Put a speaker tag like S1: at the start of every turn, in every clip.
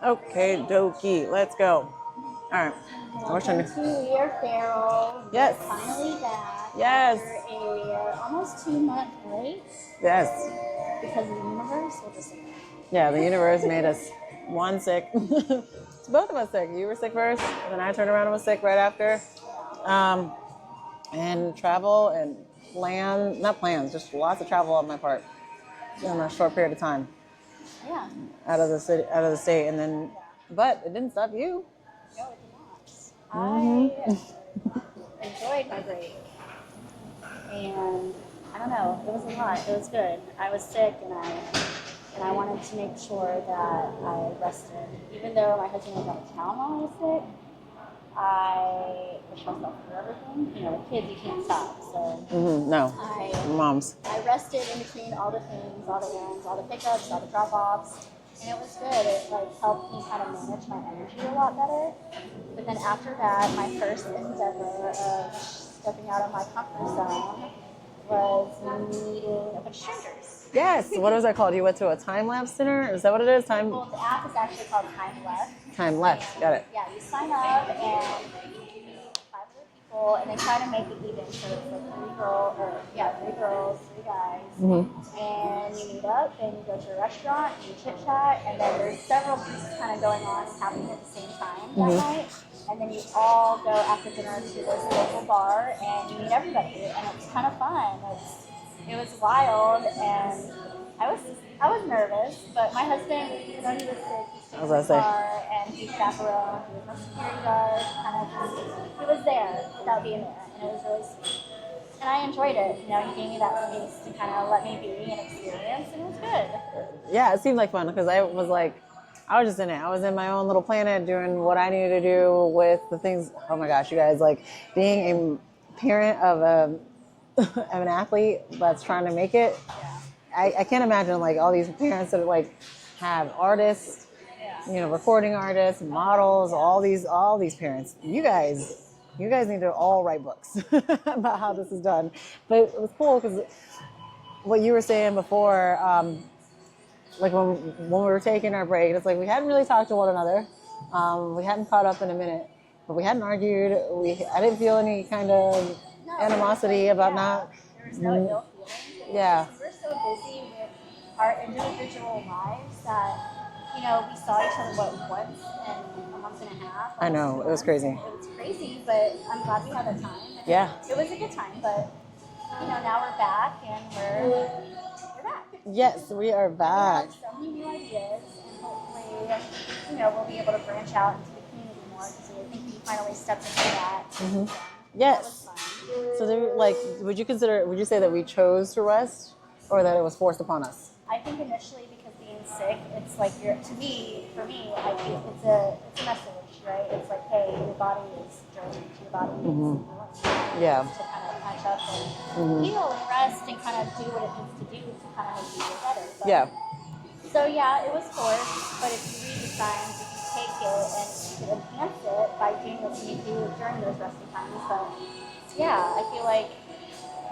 S1: Okay, dokie. Let's go. All right. What's your
S2: Welcome to Lear Farrell.
S1: Yes.
S2: We're finally back
S1: Yes.
S2: after a almost 2 month break
S1: Yes.
S2: because of the universe. We'll just say that.
S1: Yeah, the universe made us one sick. It's both of us sick. You were sick first, and then I turned around and was sick right after. Um, and travel and not plans, just lots of travel on my part in a short period of time
S2: Yeah.
S1: out of the city, out of the state, and then, but it didn't stop you.
S2: No, it did not. I enjoyed my break, and I don't know. It was a lot. It was good. I was sick, and I wanted to make sure that I rested. Even though my husband was out of town while I was sick, I pushed myself through everything. You know, with kids, you can't stop. So
S1: No, moms.
S2: I rested in between all the things, all the errands, all the pickups, all the drop-offs, and it was good. It like helped me kind of manage my energy a lot better. But then after that, my first endeavor of stepping out of my comfort zone was meeting a bunch of strangers.
S1: Yes. What was that called? You went to a time lapse dinner? Is that what it is?
S2: Well, the app is actually called Time Left.
S1: Time left. Got it.
S2: Yeah, you sign up and you meet 500 people, and they try to make it even. So it's like three girls, three guys, and you meet up and you go to a restaurant and you chit chat, and then there's several pieces kind of going on happening at the same time that night, and then you all go after dinner to this local bar and you meet everybody, and it's kind of fun. It was wild, and I was nervous, but my husband, even though he was sick, he stayed in the car and he chaperoned. He was my security guard, kind of he was there without being there, and it was really sweet. And I enjoyed it. You know, he gave me that space to kind of let me be and experience, and it was good.
S1: Yeah, it seemed like fun because I was just in it. I was in my own little planet doing what I needed to do with the things. Oh my gosh, you guys, like being a parent of of an athlete that's trying to make it. I can't imagine like all these parents that like have artists, recording artists, models, all these parents. You guys need to all write books about how this is done. But it was cool because what you were saying before, like when we were taking our break, it's like we hadn't really talked to one another. We hadn't caught up in a minute, but we hadn't argued. I didn't feel any kind of animosity about not.
S2: There was no ill feeling.
S1: Yeah.
S2: We were so busy with our individual lives that, we saw each other, once in a month and a half.
S1: I know, it was crazy.
S2: It was crazy, but I'm glad we had that time.
S1: Yeah.
S2: It was a good time, but, now we're back and we're back.
S1: Yes, we are back.
S2: We have so many new ideas, and hopefully, we'll be able to branch out into the community more, because I think we finally stepped into that.
S1: Yes. So, would you say that we chose to rest, or that it was forced upon us?
S2: I think initially, because being sick, it's like for me, I feel it's a message, right? It's like, hey, your body is dirty, your body needs
S1: Yeah.
S2: to kind of catch up and heal and rest and kind of do what it needs to do to kind of make you feel better. But,
S1: Yeah.
S2: So yeah, it was forced, but if you read the signs, if you take it and you can enhance it by doing what you do during those resting times. But yeah, I feel like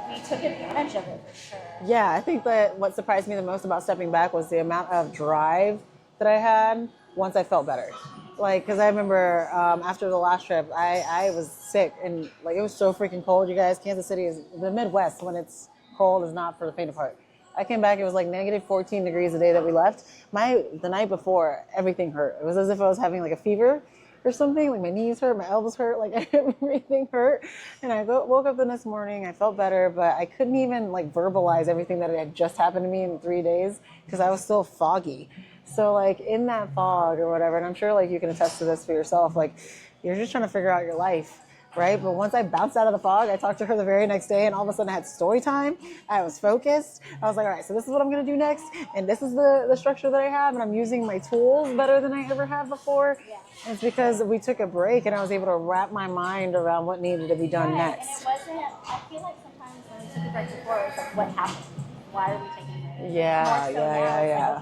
S2: we took advantage of it for sure.
S1: Yeah, I think that what surprised me the most about stepping back was the amount of drive that I had once I felt better. Like, because I remember after the last trip, I was sick, and like it was so freaking cold, you guys. Kansas City is the Midwest. When it's cold, is not for the faint of heart. I came back, it was like negative 14 degrees the day that we left. The night before, everything hurt. It was as if I was having like a fever or something. Like my knees hurt, my elbows hurt, like everything hurt. And I woke up the next morning, I felt better, but I couldn't even like verbalize everything that had just happened to me in 3 days because I was still foggy. So like in that fog or whatever, and I'm sure like you can attest to this for yourself, like you're just trying to figure out your life. Right? But once I bounced out of the fog, I talked to her the very next day, and all of a sudden I had story time. I was focused. I was like, all right, so this is what I'm going to do next, and this is the structure that I have, and I'm using my tools better than I ever have before.
S2: Yeah.
S1: And it's because we took a break, and I was able to wrap my mind around what needed to be done next.
S2: And it wasn't, I feel like sometimes when we took a break before, it was like, what happened? Why are we taking a break?
S1: Yeah.
S2: Like,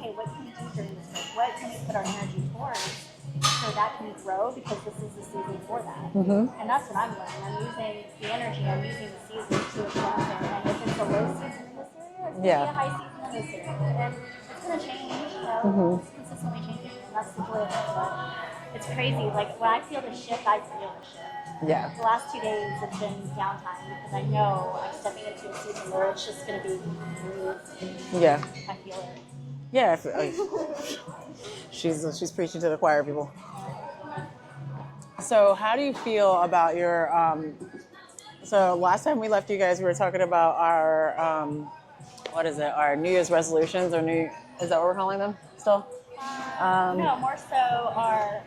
S2: okay, what can we do during this break? What can we put our energy towards? So that can grow, because this is the season for that. And that's what I'm learning. I'm using the energy, I'm using the season to advance it. And if it's a low season in this area, it's going to be a high season in this area. And it's going to change, it's consistently changing. that's the joy of it. But it's crazy. Like when I feel the shift, I feel the shift.
S1: Yeah.
S2: The last 2 days have been downtime because I know I'm stepping into a season where it's just going to be smooth.
S1: Yeah.
S2: I feel it.
S1: Yeah. She's preaching to the choir, people. So how do you feel about your so last time we left you guys, we were talking about our what is it, our New Year's resolutions, or is that what we're calling them still?
S2: No, more so our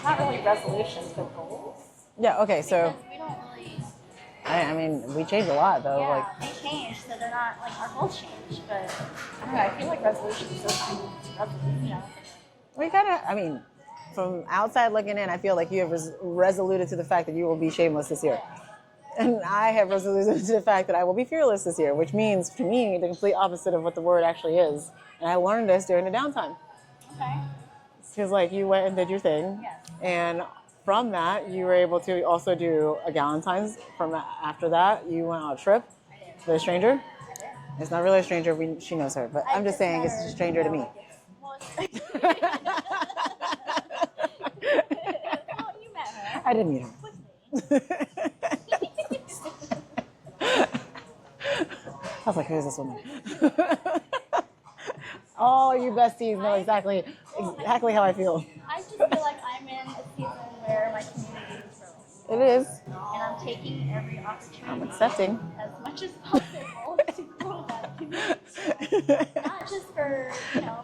S2: not really resolutions, but goals.
S1: Yeah, okay, so
S2: Because we don't really.
S1: I mean, we changed a lot though.
S2: Yeah,
S1: Like,
S2: they change, so they're not like our goals change. But I don't know. I feel like resolutions are you know.
S1: we kind of, I mean, from outside looking in, I feel like you have resoluted to the fact that you will be shameless this year. And I have resoluted to the fact that I will be fearless this year, which means to me the complete opposite of what the word actually is. And I learned this during the downtime.
S2: Okay.
S1: Because like you went and did your thing,
S2: Yes.
S1: and from that you were able to also do a Galentine's. From after that, you went on a trip with a stranger.
S2: I did.
S1: It's not really a stranger. She knows her, but I'm just saying it's a stranger to me.
S2: Well, you met her.
S1: I didn't meet her. I was like, who is this woman? All you besties know exactly how I feel.
S2: I just feel like I'm in a season where my community is growing.
S1: It is.
S2: And I'm taking every opportunity
S1: I'm accepting.
S2: as much as possible to grow that community. Not just for,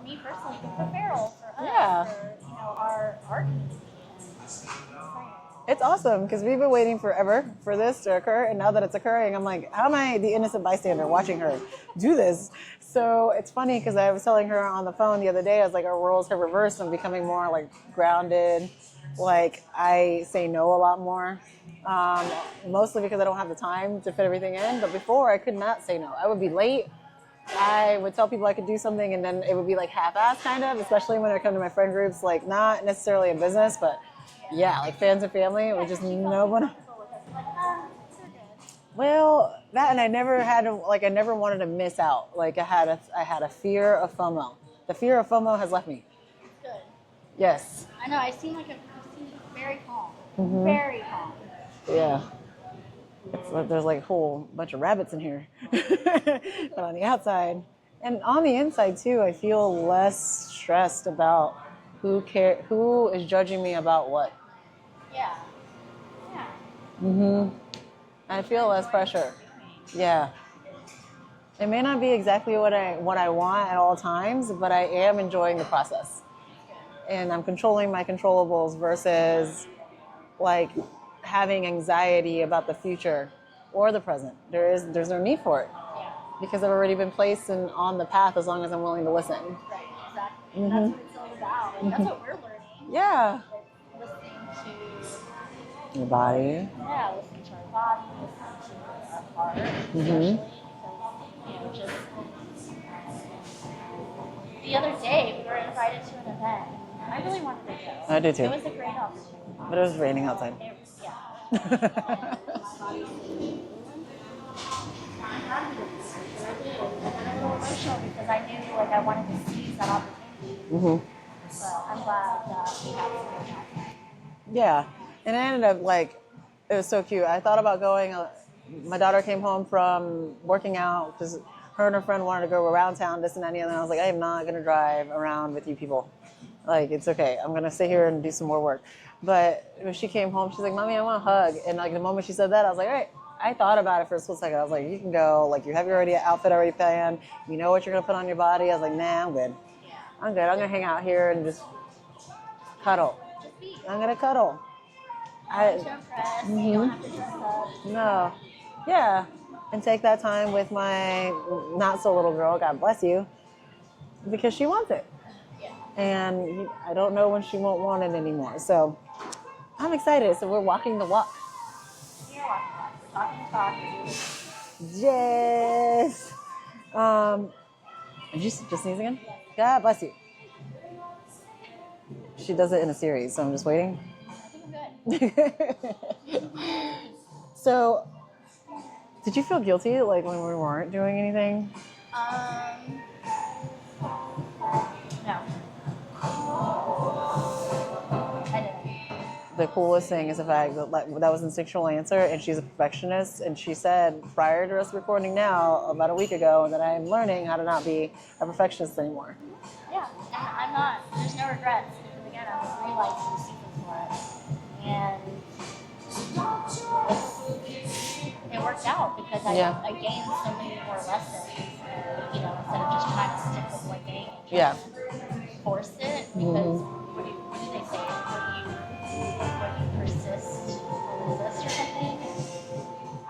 S2: me personally, but for Farrell, for us,
S1: Yeah.
S2: for, our community.
S1: It's awesome because we've been waiting forever for this to occur, and now that it's occurring, I'm like, how am I the innocent bystander watching her do this? So it's funny because I was telling her on the phone the other day, I was like, our roles have reversed. I'm becoming more like grounded. Like I say no a lot more, mostly because I don't have the time to fit everything in. But before, I could not say no. I would be late. I would tell people I could do something, and then it would be like half-assed kind of, especially when I come to my friend groups, like not necessarily a business, but yeah, like fans and family. It would just no one. Well, that, and I never had to, like, I never wanted to miss out. Like I had a fear of FOMO. The fear of FOMO has left me.
S2: Good.
S1: Yes.
S2: I know. I seem very calm. Mm-hmm. Very calm.
S1: Yeah. So there's like a whole bunch of rabbits in here, but on the outside and on the inside too, I feel less stressed about who is judging me about what.
S2: Yeah. Yeah.
S1: Mhm. I feel less pressure. Yeah. It may not be exactly what I want at all times, but I am enjoying the process. And I'm controlling my controllables versus like having anxiety about the future or the present. There's no need for it.
S2: Yeah.
S1: Because I've already been placed on the path as long as I'm willing to listen.
S2: Right, exactly.
S1: Mm-hmm.
S2: That's what it's all about. And that's what we're learning.
S1: Yeah.
S2: Like, listening to
S1: Your body.
S2: Yeah, listening to our body, listening to our heart,
S1: Mm-hmm.
S2: especially because, just the other day we were invited to an event. I really wanted to go.
S1: I did too.
S2: It was a great opportunity.
S1: But it was raining outside.
S2: Yeah. And my body was a little emotional because I knew I wanted to seize that opportunity.
S1: Mm-hmm.
S2: But I'm glad that we have some good time.
S1: Yeah. And I ended up it was so cute. I thought about going. My daughter came home from working out because her and her friend wanted to go around town, this and that, and the other. And I was like, I am not going to drive around with you people. Like, it's okay. I'm going to sit here and do some more work. But when she came home, she's like, Mommy, I want a hug. And like the moment she said that, I was like, all right. I thought about it for a split second. I was like, you can go. Like, you have your outfit already planned. You know what you're going to put on your body. I was like, nah, I'm good. I'm good. I'm going to hang out here and just cuddle. I'm going to cuddle.
S2: You don't have to dress up.
S1: No. Yeah. And take that time with my not so little girl, God bless you, because she wants it.
S2: Yeah.
S1: And I don't know when she won't want it anymore. So I'm excited. So we're walking the walk.
S2: We're talking the talk.
S1: Yes. Did you just sneeze again? God bless you. She does it in a series, so I'm just waiting.
S2: I think I'm good.
S1: So Did you feel guilty like when we weren't doing anything?
S2: No. I didn't.
S1: The coolest thing is the fact that that was an instinctual answer, and she's a perfectionist. And she said prior to us recording now, about a week ago, that I am learning how to not be a perfectionist anymore.
S2: Yeah, and I'm not. There's no regrets because again, I'm realizing the sequence for it, and it worked out because I gained so many more lessons. Instead of just trying to stick with one thing, force it because what do they say? When you persist, or resist, or something.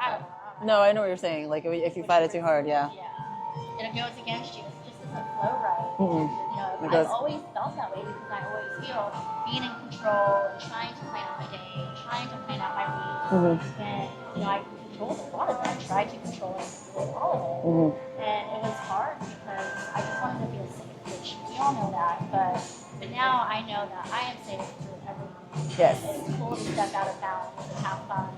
S2: I don't know.
S1: No, I know what you're saying. Like if you fight it too hard, yeah.
S2: Yeah, and it goes against you. It just doesn't flow right.
S1: Because
S2: I've always felt that way because I always feel being in control and trying to plan out my day, trying to plan out my week, and I controlled a lot of it. I tried to control it, all of it, and it was hard because I just wanted to feel safe, which we all know that. But now I know that I am safe through everything.
S1: Yes.
S2: It's cool to step out of bounds and have fun.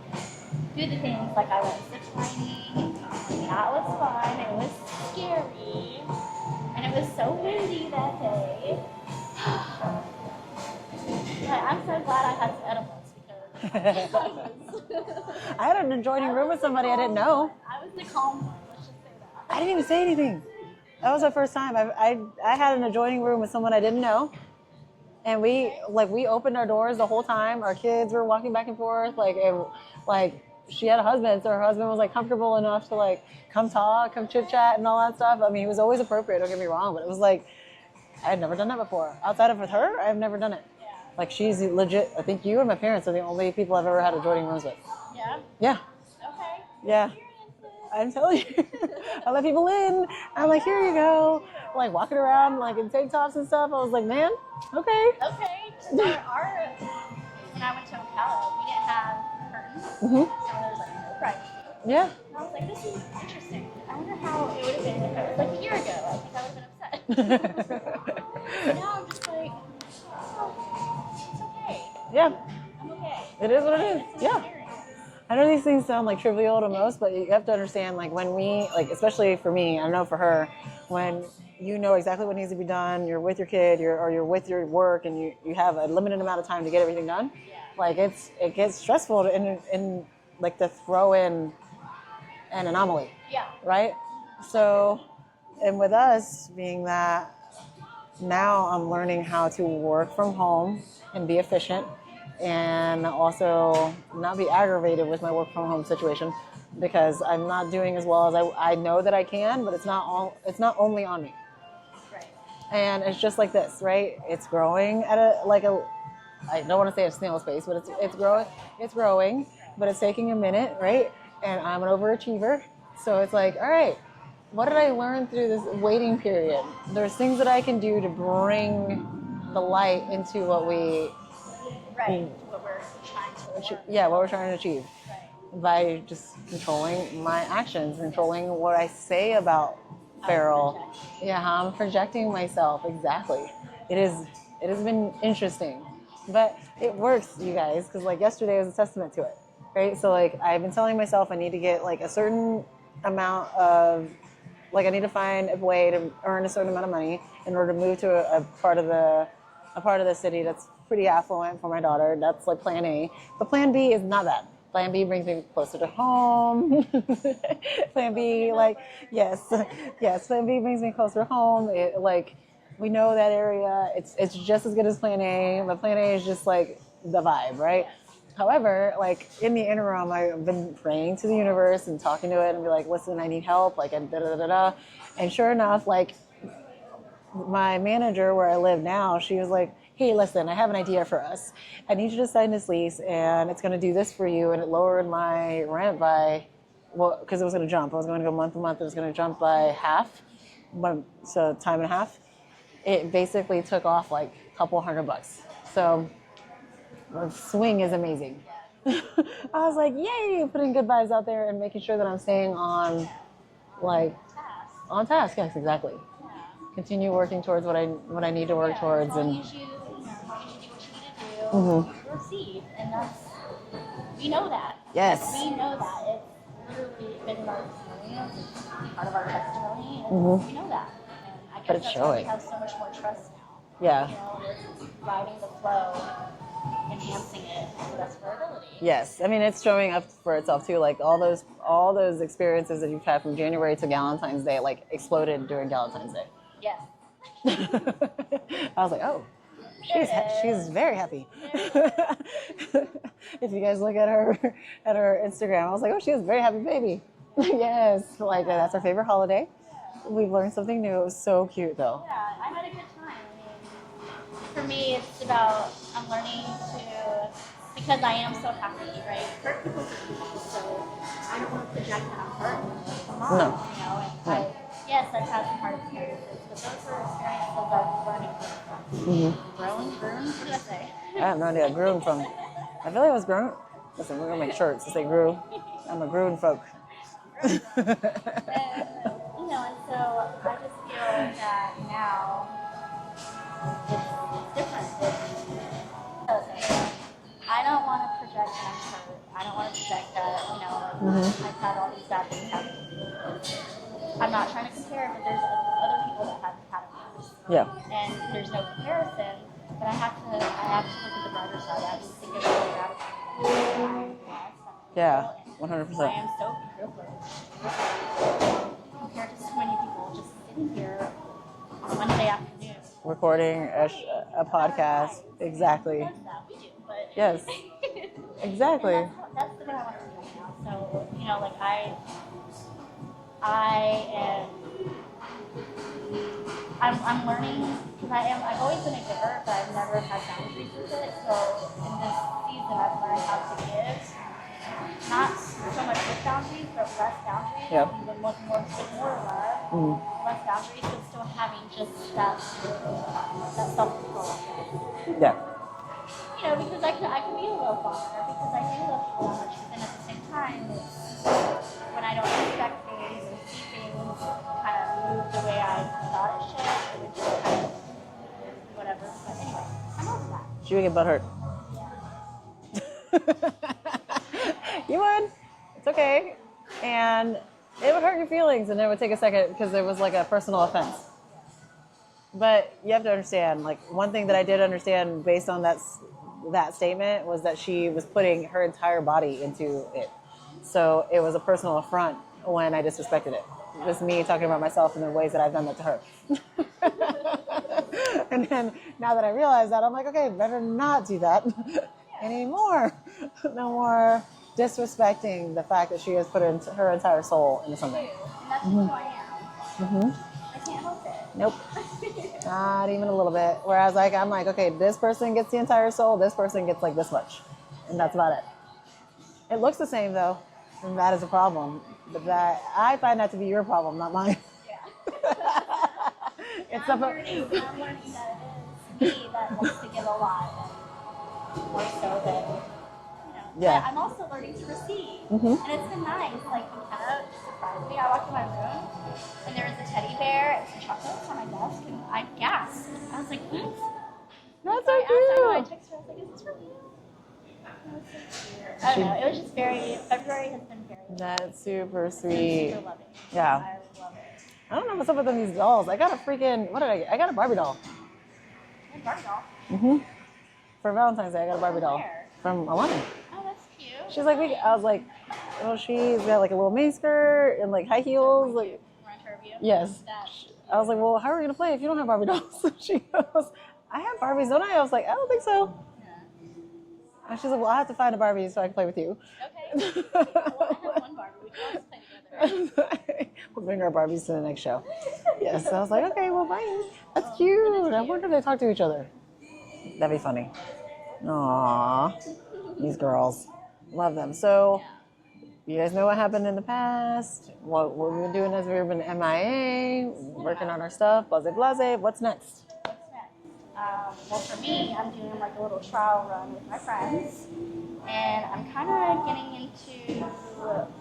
S2: Do the things like I went zip lining. That was fun. It was scary. And it was so windy that day. But I'm so glad I had some edibles because
S1: I had an adjoining room with somebody I didn't know.
S2: I was the calm one, let's just say that.
S1: I didn't even say anything. That was my first time. I had an adjoining room with someone I didn't know. And we opened our doors the whole time. Our kids were walking back and forth. She had a husband, so her husband was comfortable enough to come talk, come chit chat, and all that stuff. I mean, he was always appropriate. Don't get me wrong, but it was I had never done that before. Outside of with her, I've never done it.
S2: Yeah.
S1: She's legit. I think you and my parents are the only people I've ever had adjoining rooms with.
S2: Yeah.
S1: Yeah.
S2: Okay.
S1: Yeah. I'm telling you, I let people in. I'm like, here you go. Walking around in tank tops and stuff. I was like, man, okay.
S2: Okay. Our when I went to Ocala, we didn't have curtains, so there was no privacy.
S1: Yeah.
S2: And I was like, this is interesting. I wonder how it would have been if it was a year ago. I think I would have been upset. And now I'm just like, oh, it's okay.
S1: Yeah.
S2: I'm okay.
S1: It is what it is.
S2: It's an
S1: Yeah.
S2: experience.
S1: I know these things sound trivial to most, but you have to understand, when we, especially for me, I know for her, when you know exactly what needs to be done, you're with your kid, you're with your work, and you have a limited amount of time to get everything done.
S2: Yeah.
S1: It gets stressful to throw in an anomaly.
S2: Yeah.
S1: Right? So, and with us being that, now I'm learning how to work from home and be efficient, and also not be aggravated with my work from home situation, because I'm not doing as well as I know that I can, but it's not only on me.
S2: Right.
S1: And it's just like this, right? It's growing at I don't want to say a snail's pace, but it's growing, but it's taking a minute, right? And I'm an overachiever. So it's all right, what did I learn through this waiting period? There's things that I can do to bring the light into what we...
S2: Right. What we're trying to achieve.
S1: Yeah, what we're trying to achieve.
S2: Right.
S1: By just controlling my actions, controlling what I say about Farrell. Yeah, how I'm projecting myself. Exactly. It has been interesting, but it works, you guys, because yesterday was a testament to it, right? So I've been telling myself I need to get a certain amount of, I need to find a way to earn a certain amount of money in order to move to a part of the city that's pretty affluent for my daughter. That's plan A. But plan B is not that. Plan B brings me closer to home. Plan B, yes. Plan B brings me closer to home. We know that area. It's just as good as Plan A, but Plan A is just the vibe, right? However, in the interim, I've been praying to the universe and talking to it and be listen, I need help, and da-da-da-da-da. And sure enough, my manager where I live now, she was hey, listen, I have an idea for us. I need you to sign this lease, and it's going to do this for you. And it lowered my rent by, because it was going to jump. I was going to go month to month. It was going to jump by half, so time and a half. It basically took off a couple $100. So the swing is amazing. I was yay, putting good vibes out there and making sure that I'm staying on, on task. Yes, exactly.
S2: Yeah.
S1: Continue working towards what I need to work towards,
S2: As long
S1: and
S2: as you do what you need to do, proceed, and we know that.
S1: Yes.
S2: We know that. It's literally been of our experience, it's part of our testimony, and
S1: Mhm.
S2: we know that. And I
S1: But
S2: guess
S1: it's
S2: that's why we
S1: showing.
S2: have so much more trust now.
S1: Yeah.
S2: You know, we're riding the flow, enhancing it to the best of our ability.
S1: Yes, I mean it's showing up for itself too. Like all those experiences that you've had from January to Valentine's Day, like exploded during Valentine's Day.
S2: Yes.
S1: I was like, oh, she's very happy. If you guys look at her Instagram, I was like, oh, she has a very happy baby. Yes, like that's our favorite holiday. We've learned something new. It was so cute though.
S2: Yeah, I had a good time. I mean, for me, it's about I'm learning to, because I am so happy, right? Hurt people hurt people, so I don't want to project that I'm hurt. I'm not,
S1: No.
S2: you know. And
S1: No.
S2: yes, I've had some hard experiences, but those were experiences I've learning from. Grown, what did I say?
S1: I have no idea. Grown from. I feel like I was grown. Listen, we're gonna make shirts that say grew. I'm a grown folk.
S2: And, you know, and so I just feel that now it's different. I don't want to project that I'm hurt. I don't want to project that, you know, like, I've had all these bad things happen to me. I'm not trying to compare, but there's other people that have had it worse.
S1: Yeah.
S2: And there's no comparison, but I have to look at the brighter side. I have to think of the gratitude. I'm blessed.
S1: Yeah,
S2: And
S1: 100%.
S2: I am so privileged compared to so many people just sitting here on Monday afternoon.
S1: Recording a podcast. Exactly.
S2: That's that we do, but
S1: Yes. Exactly.
S2: and that's the way I want to do it now. So, you know, like I'm learning because I've always been a giver, but I've never had boundaries with it. So in this season, I've learned how to give, not so much with boundaries, but less boundaries,
S1: Yep.
S2: even with more love, less boundaries, but still having just that self-control.
S1: Yeah.
S2: You know, because I can be a low father because I do love people that much, but then at the same time, it's when I don't expect things or see things kind of move the way I thought it should, it would just kind of whatever. But anyway, I'm over that.
S1: She would get butthurt. You would. It's okay. And it would hurt your feelings and it would take a second because it was like a personal offense. But you have to understand, like one thing that I did understand based on that statement was that she was putting her entire body into it. So it was a personal affront when I disrespected it. It was me talking about myself and the ways that I've done that to her. And then now that I realize that, I'm like, okay, better not do that anymore. No more disrespecting the fact that she has put her entire soul into something.
S2: And that's who I am. I can't help it.
S1: Nope. Not even a little bit. Whereas like I'm like, okay, this person gets the entire soul, this person gets like this much. And that's about it. It looks the same though, and that is a problem. But that I find that to be your problem, not mine. It's
S2: I'm learning that it is me that wants to give a lot, and more so than, you know.
S1: Yeah.
S2: But I'm also learning to receive, and it's been nice. Like, McKenna surprised me. I walked in my room, and there was a teddy bear and some chocolates on my desk, and I gasped. I was like, what?
S1: That's
S2: So
S1: so
S2: I
S1: cute.
S2: texted her. I was like, is this for me? I don't know. It was just February has been very
S1: That's super sweet.
S2: super loving.
S1: Yeah.
S2: I love it.
S1: I don't know what's up with these dolls. I got a freaking, what did I get? I got a Barbie doll.
S2: And Barbie doll.
S1: For Valentine's Day, I got a Barbie doll.
S2: where?
S1: From Alani.
S2: Oh, that's cute.
S1: She's like, I was like, oh, she's got like a little mini skirt and like high heels. Like,
S2: Want to review?
S1: yes.
S2: That.
S1: I was like, well, how are we going to play if you don't have Barbie dolls? She goes, I have Barbies, don't I? I was like, I don't think so.
S2: Yeah.
S1: And she's like, well, I have to find a Barbie so I can play with you.
S2: Okay. Well, I have one Barbie. We can always play together.
S1: We'll bring our Barbies to the next show. Yes. I was like, okay, well, bye. That's cute. I wonder if they talk to each other. That'd be funny. Aww. These girls. Love them. So, you guys know what happened in the past? What we've been doing is we've been MIA, working on our stuff, blase blase. What's next?
S2: What's next? Well, for me, I'm doing like a little trial run with my friends, and I'm kind of getting into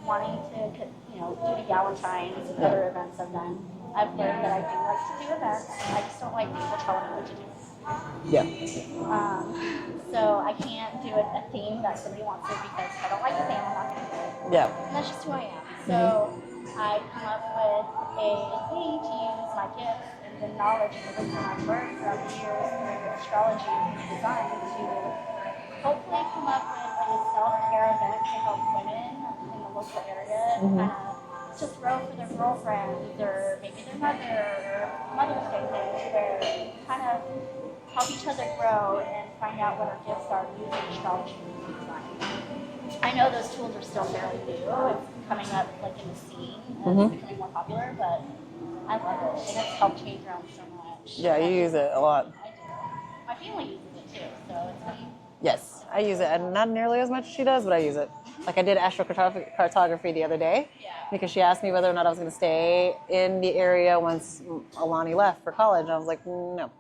S2: wanting to, you know, do the Galentine's and other events I've done. I've learned that I do like to do events. I just don't like people telling me what to do.
S1: Yeah.
S2: So I can't do a theme that somebody wants it because if I don't like the theme, I'm not going to do it.
S1: Yeah.
S2: And that's just who I am. So I come up with a way to use my gifts and the knowledge and the wisdom I've learned throughout the years through astrology and design to hopefully come up with a self-care event to help women in the local area kind of to throw for their girlfriends or maybe their mother or Mother's Day things where we kind of help each other grow and find out what our gifts are using astrology and design. I know those tools are still fairly new. It's coming up like in the scene and it's becoming more popular, but I love it and it's helped me grow so much.
S1: Yeah, you use it a lot.
S2: I do. My family uses it too, so it's like
S1: Yes, I use it, and not nearly as much as she does, but I use it. Like I did astrocartography the other day because she asked me whether or not I was going to stay in the area once Alani left for college. And I was like, no.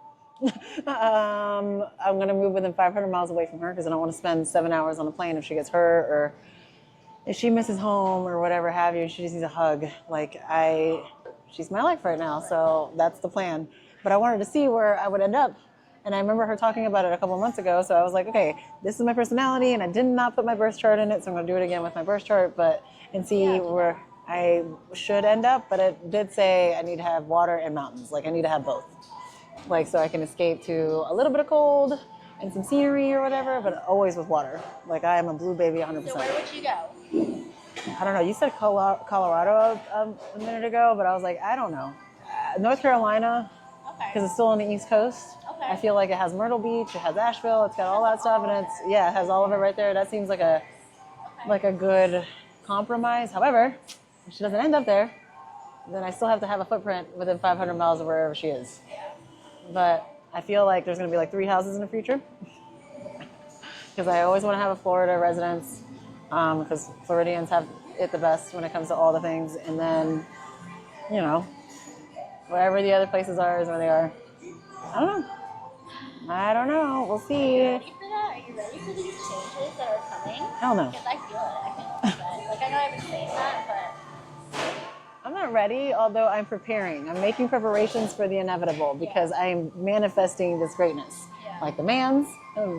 S1: I'm going to move within 500 miles away from her because I don't want to spend 7 hours on a plane if she gets hurt or if she misses home or whatever have you. She just needs a hug. She's my life right now, so that's the plan. But I wanted to see where I would end up. And I remember her talking about it a couple of months ago. So I was like, okay, this is my personality, and I did not put my birth chart in it, so I'm going to do it again with my birth chart, and see where I should end up. But it did say I need to have water and mountains. Like I need to have both, like so I can escape to a little bit of cold and some scenery or whatever, but always with water. Like I am a blue baby 100%.
S2: so where would you go?
S1: I don't know. You said Colorado a minute ago, but I was like, I don't know. North Carolina, because it's still on the East Coast.
S2: Okay.
S1: I feel like it has Myrtle Beach, it has Asheville, it's got all that stuff, and it has all of it right there. That seems like a good compromise. However, if she doesn't end up there, then I still have to have a footprint within 500 miles of wherever she is. But I feel like there's going to be like 3 houses in the future because I always want to have a Florida residence because Floridians have it the best when it comes to all the things. And then, wherever the other places are is where they are. I don't know. We'll see.
S2: Are you ready for that? Are you ready for these changes that are coming?
S1: Hell no.
S2: Because I feel it. Like I know I've been saying that, but
S1: I'm not ready, although I'm preparing. I'm making preparations for the inevitable because I'm manifesting this greatness. Like I'm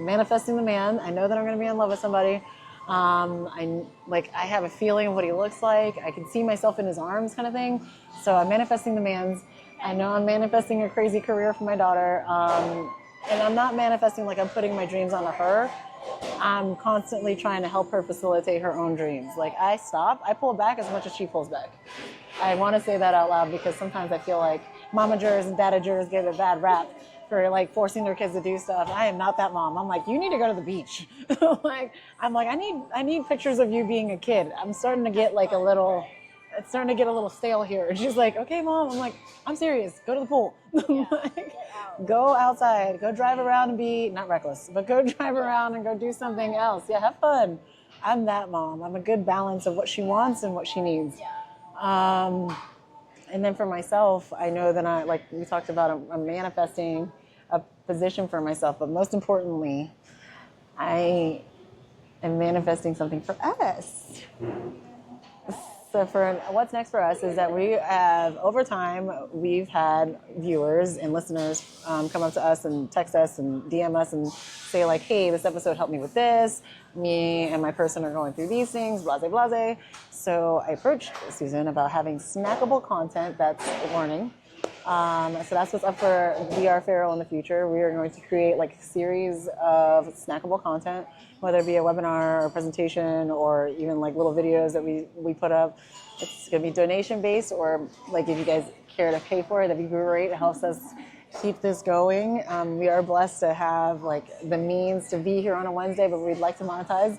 S1: manifesting the man. I know that I'm going to be in love with somebody. I have a feeling of what he looks like. I can see myself in his arms kind of thing. So I'm manifesting the man's. I know I'm manifesting a crazy career for my daughter. And I'm not manifesting like I'm putting my dreams onto her. I'm constantly trying to help her facilitate her own dreams. Like I pull back as much as she pulls back. I want to say that out loud because sometimes I feel like momagers and dadagers get a bad rap for like forcing their kids to do stuff. I am not that mom. I'm like, you need to go to the beach. I need pictures of you being a kid. I'm starting to get like it's starting to get a little stale here. And she's like, okay, mom. I'm like, I'm serious. Go to the pool. Go outside. Go drive around and be, not reckless, but go drive around and go do something else. Yeah, have fun. I'm that mom. I'm a good balance of what she wants and what she needs. And then for myself, I know that like we talked about, I'm manifesting a position for myself. But most importantly, I am manifesting something for us. So for what's next for us is that we have, over time, we've had viewers and listeners come up to us and text us and DM us and say like, hey, this episode helped me with this. Me and my person are going through these things, blase, blase. So I approached Susan about having snackable content that's learning. So that's what's up for We Are Pharaoh in the future. We are going to create like a series of snackable content, whether it be a webinar or a presentation or even like little videos that we put up. It's going to be donation based, or like if you guys care to pay for it, that'd be great. It helps us keep this going. We are blessed to have like the means to be here on a Wednesday, but we'd like to monetize.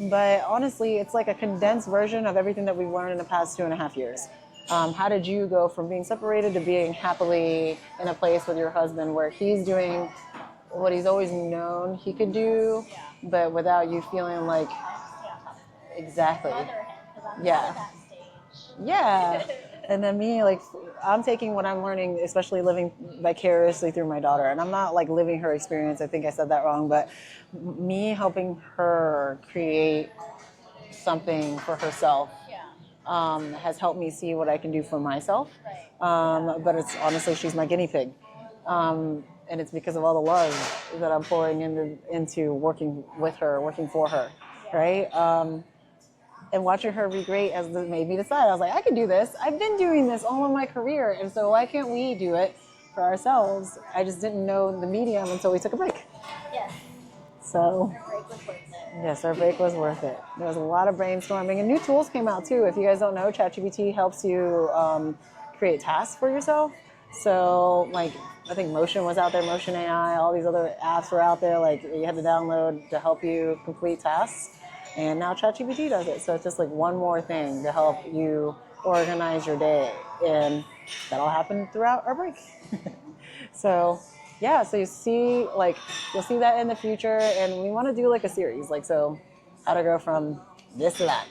S1: But honestly, it's like a condensed version of everything that we've learned in the past 2.5 years. How did you go from being separated to being happily in a place with your husband where he's doing what he's always known he could do, but without you feeling like, exactly. Yeah. And then me, like, I'm taking what I'm learning, especially living vicariously through my daughter. And I'm not like living her experience. I think I said that wrong, but me helping her create something for herself has helped me see what I can do for myself. But it's honestly, she's my guinea pig. And it's because of all the love that I'm pouring into working with her, working for her, right? And watching her be great made me decide. I was like, I can do this. I've been doing this all of my career, and so why can't we do it for ourselves? I just didn't know the medium until we took a break.
S2: Yes.
S1: So
S2: Our break was worth it.
S1: yes, our break was worth it. There was a lot of brainstorming, and new tools came out too. If you guys don't know, ChatGPT helps you create tasks for yourself. So, like, I think Motion was out there, Motion AI, all these other apps were out there, like, you had to download to help you complete tasks. And now ChatGPT does it. So it's just like one more thing to help you organize your day. And that'll happen throughout our break. So, yeah, so you'll see that in the future. And we want to do like a series, like, so how to go from this to that.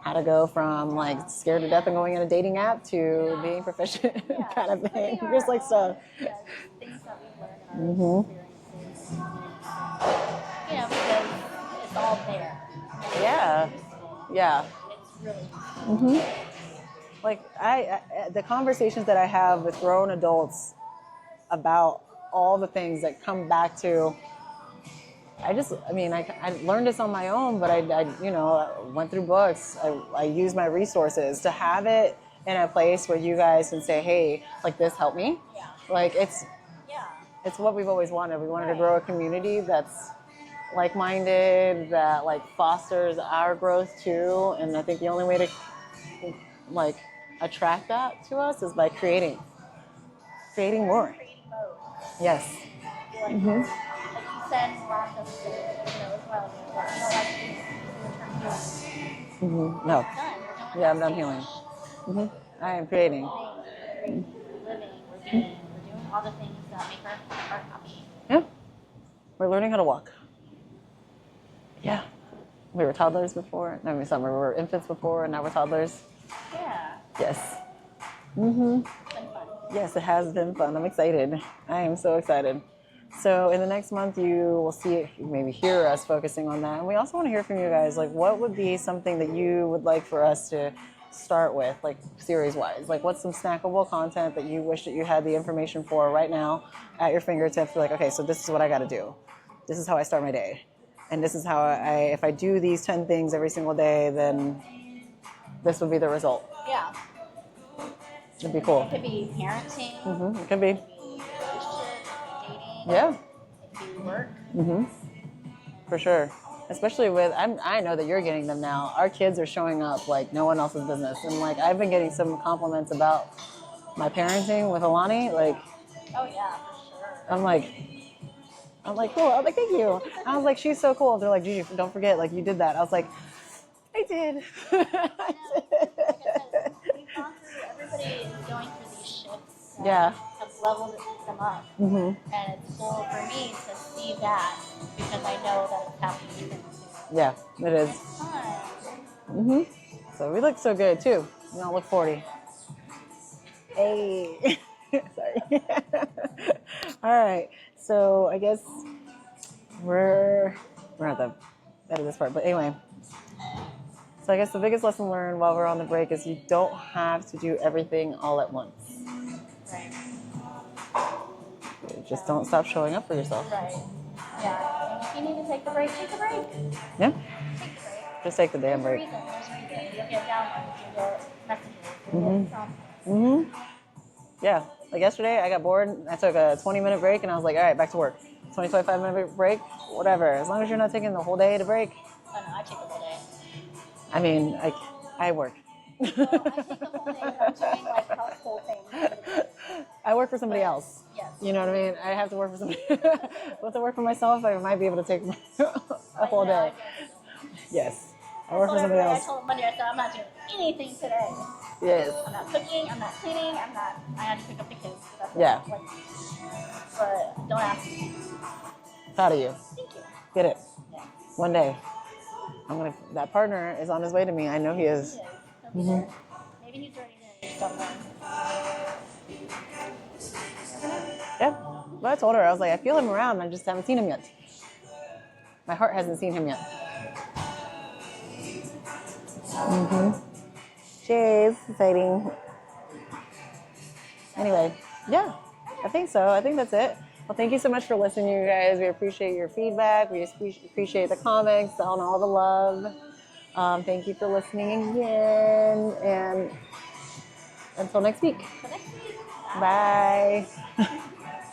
S1: How to go from like scared to death and going in a dating app to being proficient kind of thing. Just like stuff.
S2: Yeah, things that we've learned in our experiences. You know, because it's all there.
S1: Yeah. Yeah.
S2: It's really
S1: Like the conversations that I have with grown adults about all the things that come back to, I learned this on my own, but I went through books. I used my resources to have it in a place where you guys can say, hey, like this helped me.
S2: Yeah.
S1: Like it's what we've always wanted. We wanted to grow a community that's like-minded, that like fosters our growth too. And I think the only way to like attract that to us is by creating more.
S2: creating mode.
S1: Yes.
S2: Like you said last episode, as well,
S1: No.
S2: done.
S1: Yeah, I'm done healing. I am creating.
S2: We're living, we're doing all the things that make our heart happy.
S1: Yeah. We're learning how to walk. Yeah. We were toddlers before. We were infants before, and now we're toddlers.
S2: Yeah.
S1: Yes.
S2: It's been fun.
S1: Yes, it has been fun. I'm excited. I am so excited. So in the next month, you will maybe hear us focusing on that. And we also want to hear from you guys, like what would be something that you would like for us to start with, like series-wise? Like what's some snackable content that you wish that you had the information for right now at your fingertips? Like, okay, so this is what I got to do. This is how I start my day. And this is how if I do these 10 things every single day, then this would be the result.
S2: Yeah.
S1: It'd be cool.
S2: It could be parenting.
S1: It could be.
S2: It could be relationships, dating.
S1: Yeah.
S2: It could be work.
S1: For sure. Especially with, I know that you're getting them now. Our kids are showing up like no one else's business. And like, I've been getting some compliments about my parenting with Alani. Like,
S2: Oh yeah, for sure.
S1: I'm like, cool. I'm like, thank you. I was like, she's so cool. They're like, Gigi, don't forget, like you did that. I was like, I did. I did.
S2: We've gone through, everybody is going through these shifts. And
S1: Yeah.
S2: have leveled them up. And it's cool for me to see that because I know that it's happening to them too.
S1: Yeah, it is.
S2: It's fun.
S1: So we look so good too. You don't look 40. Hey. Sorry. All right. So I guess we're at the end of this part. But anyway. So I guess the biggest lesson learned while we're on the break is you don't have to do everything all at once.
S2: Right.
S1: Just don't stop showing up for yourself.
S2: Right. Yeah. If you need to take a break, take a break.
S1: Yeah.
S2: Take a break.
S1: Just take the damn break.
S2: There's a reason. You'll get downloads, you'll get messages, you'll get something.
S1: Yeah. Like yesterday, I got bored. I took a 20-minute break, and I was like, all right, back to work. 25-minute break, whatever. As long as you're not taking the whole day to break.
S2: Oh no, I take the whole day.
S1: I mean, I work.
S2: No, I take the whole day, but I'm doing like household things.
S1: I work for somebody else.
S2: Yes.
S1: You know what I mean? I have to work for somebody. But to work for myself, I might be able to take a whole day. Yes. I work for somebody else.
S2: I told Monday, I said, I'm not doing anything today.
S1: Yes.
S2: I'm not cooking, I'm not cleaning, I had to pick up the kids. So that's
S1: Yeah.
S2: Like, but don't ask me.
S1: Proud of you.
S2: Thank you.
S1: Get it.
S2: Yeah.
S1: One day. That partner is on his way to me. I know he is.
S2: He'll be there. Maybe he's already there somewhere.
S1: Yeah. But I told her, I was like, I feel him around. I just haven't seen him yet. My heart hasn't seen him yet. Cheers. Exciting. Anyway, yeah, I think so. I think that's it. Well, thank you so much for listening, you guys. We appreciate your feedback. We appreciate the comments and all the love. Thank you for listening again, and until next week.
S2: So next week.
S1: Bye.